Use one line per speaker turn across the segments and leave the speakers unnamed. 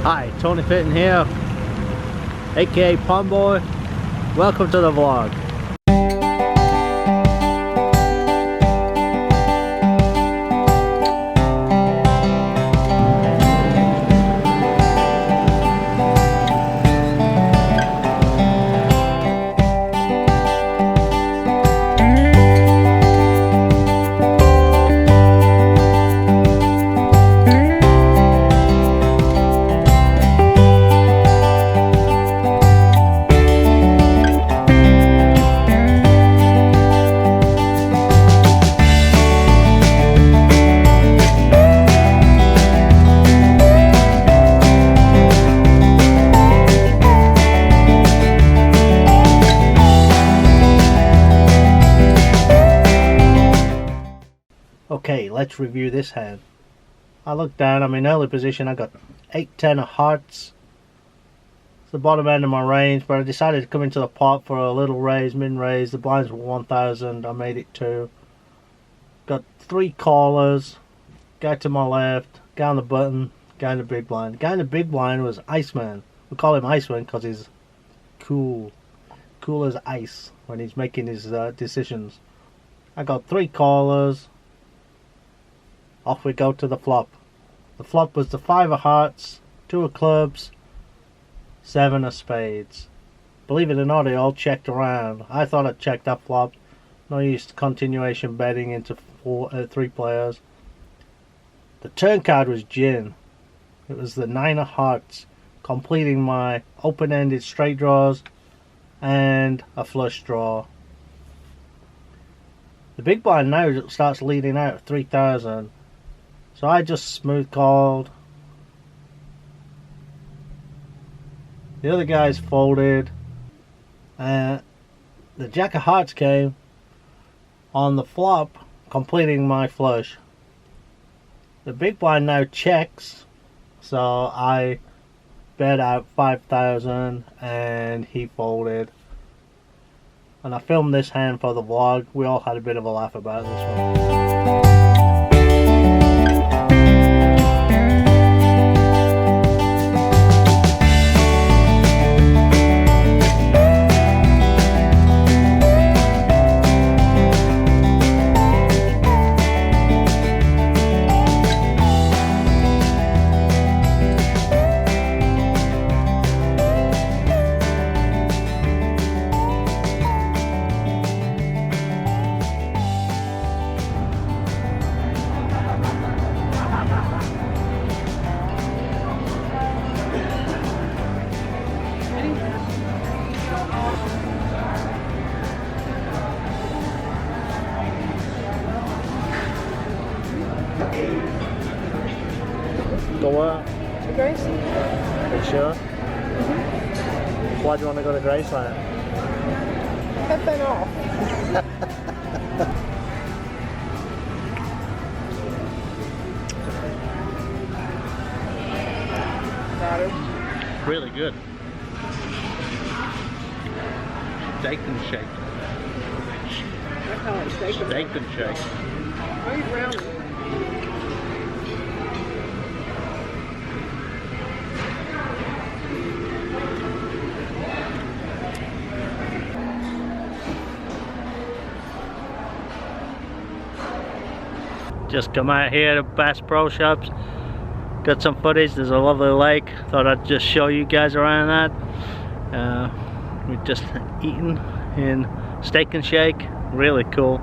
Hi, Tony Fitton here, aka Pond Boy. Welcome to the vlog. Okay, let's review this hand. I looked down, I'm in early position, I got 8-10 of hearts. It's the bottom end of my range, but I decided to come into the pot for a little raise, min raise. The blinds were 1000, I made it 2. Got 3 callers, guy to my left, guy on the button, guy in the big blind. The guy in the big blind was Iceman. We call him Iceman because he's cool as ice when he's making his decisions. I got 3 callers. Off we go to the flop. The flop was the 5 of hearts, 2 of clubs, 7 of spades. Believe it or not, they all checked around. I thought I'd check that flop. No use continuation betting into 3 players. The turn card was gin. It was the 9 of hearts, completing my open-ended straight draws and a flush draw. The big blind now starts leading out at 3000. So I just smooth called. The other guys folded. The jack of hearts came on the flop, completing my flush. The big blind now checks, so I bet out 5000 and he folded. And I filmed this hand for the vlog. We all had a bit of a laugh about this one. Go where?
To Graceland.
Are you sure? Why do you want to go to Graceland?
Cut that off. Got it.
Really good. Steak and shake.
I call it steak and
Steak and shake.
Why are you browning?
Just come out here to Bass Pro Shops. Got some footage. There's a lovely lake. Thought I'd just show you guys around that. We're just eating in Steak and Shake. Really cool.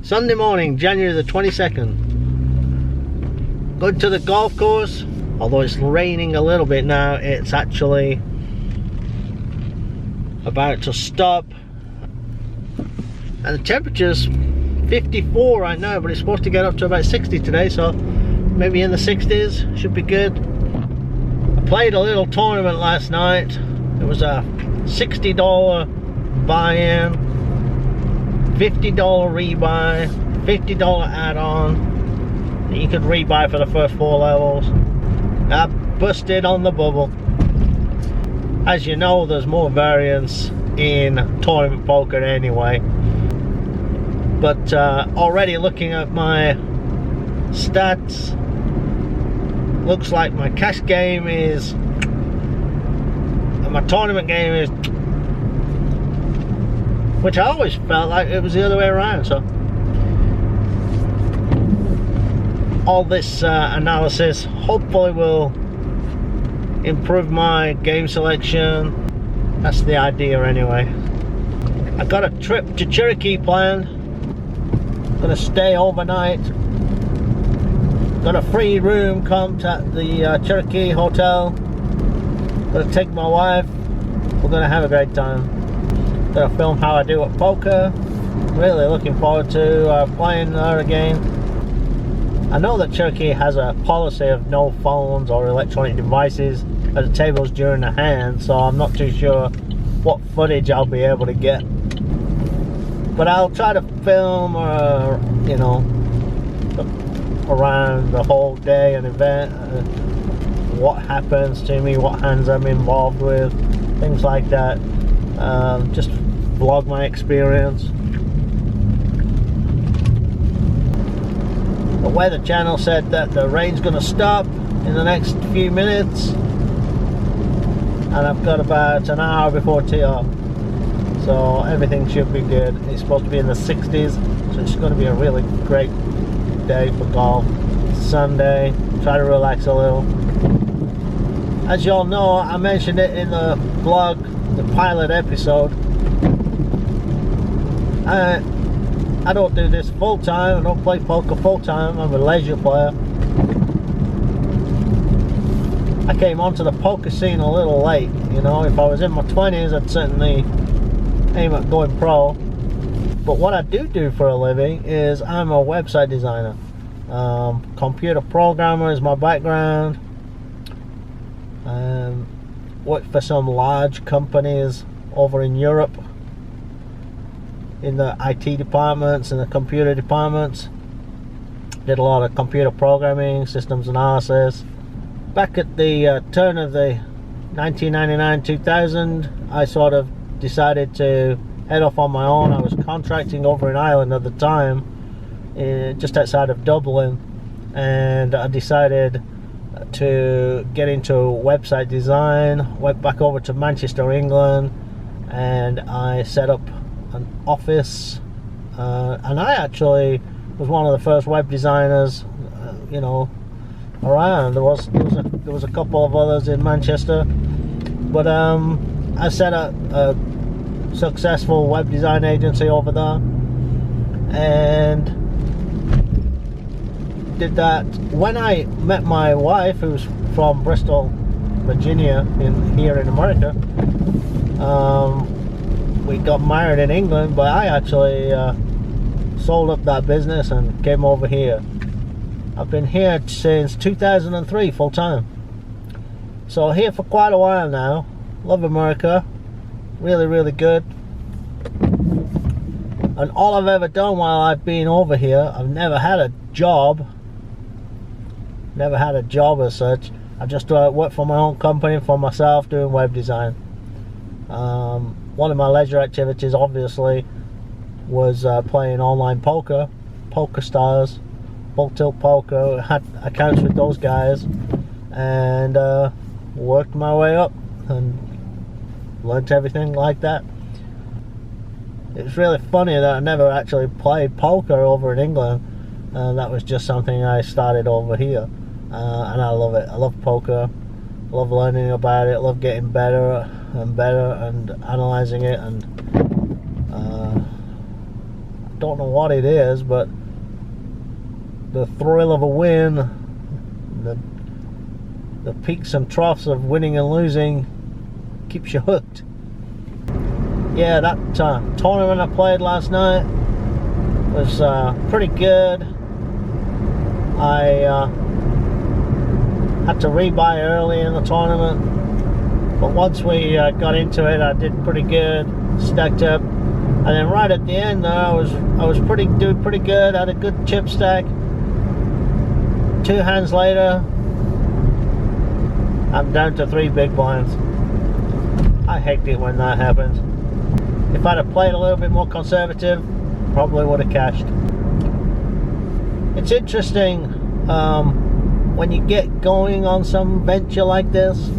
Sunday morning, January the 22nd. Going to the golf course. Although it's raining a little bit now, it's actually about to stop. And the temperature's 54 right now, but it's supposed to get up to about 60 today, so maybe in the 60s should be good. I played a little tournament last night. It was a $60 buy-in, $50 rebuy, $50 add-on. You could rebuy for the first 4 levels. I busted on the bubble. As you know, there's more variance in tournament poker anyway. But already looking at my stats, looks like my cash game is, and my tournament game is, which I always felt like it was the other way around. So all this analysis hopefully will improve my game selection. That's the idea anyway. I got a trip to Cherokee planned. Gonna stay overnight. Got a free room comped at the Cherokee hotel. Gonna take my wife. We're gonna have a great time. Gonna film how I do at poker. Really looking forward to playing there again. I know that Cherokee has a policy of no phones or electronic devices at the tables during the hand, so I'm not too sure what footage I'll be able to get. But I'll try to film, you know, around the whole day and event, what happens to me, what hands I'm involved with, things like that. Just vlog my experience. The weather channel said that the rain's going to stop in the next few minutes, and I've got about an hour before tee off, so everything should be good. It's supposed to be in the 60s, so it's going to be a really great day for golf. Sunday, try to relax a little. As you all know, I mentioned it in the vlog, the pilot episode. I don't do this full time. I don't play poker full time. I'm a leisure player. I came onto the poker scene a little late. You know, if I was in my 20s, I'd certainly aim at going pro. But what I do for a living is I'm a website designer. Computer programmer is my background. Worked for some large companies over in Europe in the IT departments and the computer departments. Did a lot of computer programming, systems analysis. Back at the turn of the 1999-2000, I sort of decided to head off on my own. I was contracting over in Ireland at the time, just outside of Dublin, and I decided to get into website design. Went back over to Manchester, England, and I set up an office, and I actually was one of the first web designers, you know, around. There was a couple of others in Manchester, but I set up a successful web design agency over there, and did that. When I met my wife, who's from Bristol, Virginia, here in America, we got married in England, but I actually sold up that business and came over here. I've been here since 2003 full time, so here for quite a while now. Love America, really good. And all I've ever done while I've been over here, I've never had a job as such. I just worked for my own company, for myself, doing web design. One of my leisure activities obviously was playing online poker, Poker Stars, Full Tilt Poker. Had accounts with those guys, and worked my way up and learnt everything like that. It's really funny that I never actually played poker over in England. That was just something I started over here, and I love it. I love poker. I love learning about it. I love getting better and better and analysing it, and I don't know what it is, but the thrill of a win, the peaks and troughs of winning and losing keeps you hooked. Yeah, that tournament I played last night was pretty good. I had to rebuy early in the tournament, but once we got into it, I did pretty good, stacked up, and then right at the end there, I was doing pretty good. I had a good chip stack. 2 hands later, I'm down to 3 big blinds. I hate it when that happens. If I'd have played a little bit more conservative, probably would have cashed. It's interesting when you get going on some venture like this.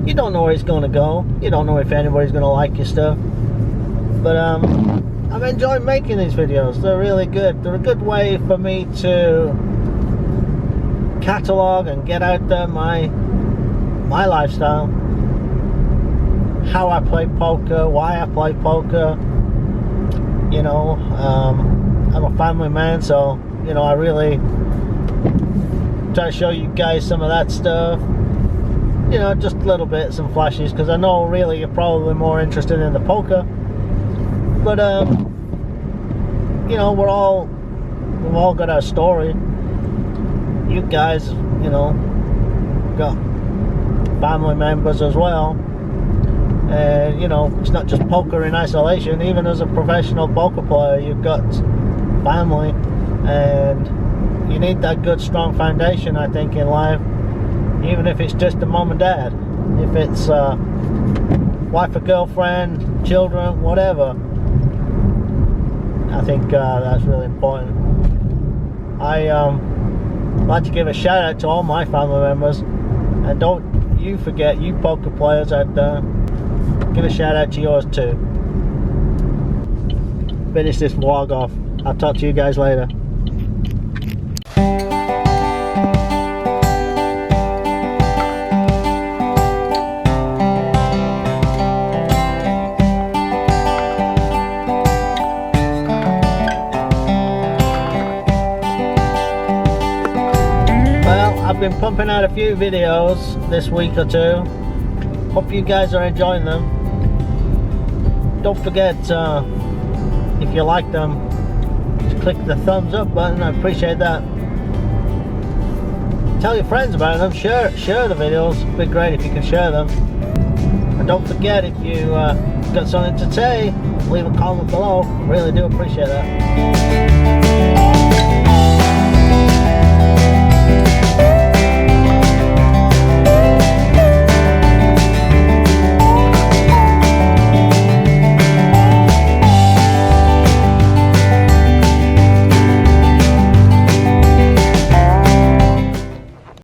You don't know where it's going to go. You don't know if anybody's going to like your stuff. But I'm enjoying making these videos. They're really good. They're a good way for me to catalog and get out there my lifestyle, how I play poker, why I play poker. You know, I'm a family man, so you know I really try to show you guys some of that stuff. You know, just little bits and flashes, because I know really you're probably more interested in the poker. But you know, we've all got our story. You guys, you know, got family members as well, and you know, it's not just poker in isolation. Even as a professional poker player, you've got family, and you need that good strong foundation, I think, in life. Even if it's just a mom and dad, if it's wife or girlfriend, children, whatever, I think that's really important. I like to give a shout out to all my family members, and don't you forget, you poker players out there, give a shout out to yours too. Finish this vlog off. I'll talk to you guys later. I've been pumping out a few videos this week or two. Hope you guys are enjoying them. Don't forget, if you like them, just click the thumbs up button. I appreciate that. Tell your friends about them. Share the videos. It'd be great if you can share them. And don't forget, if you got something to say, leave a comment below. I really do appreciate that.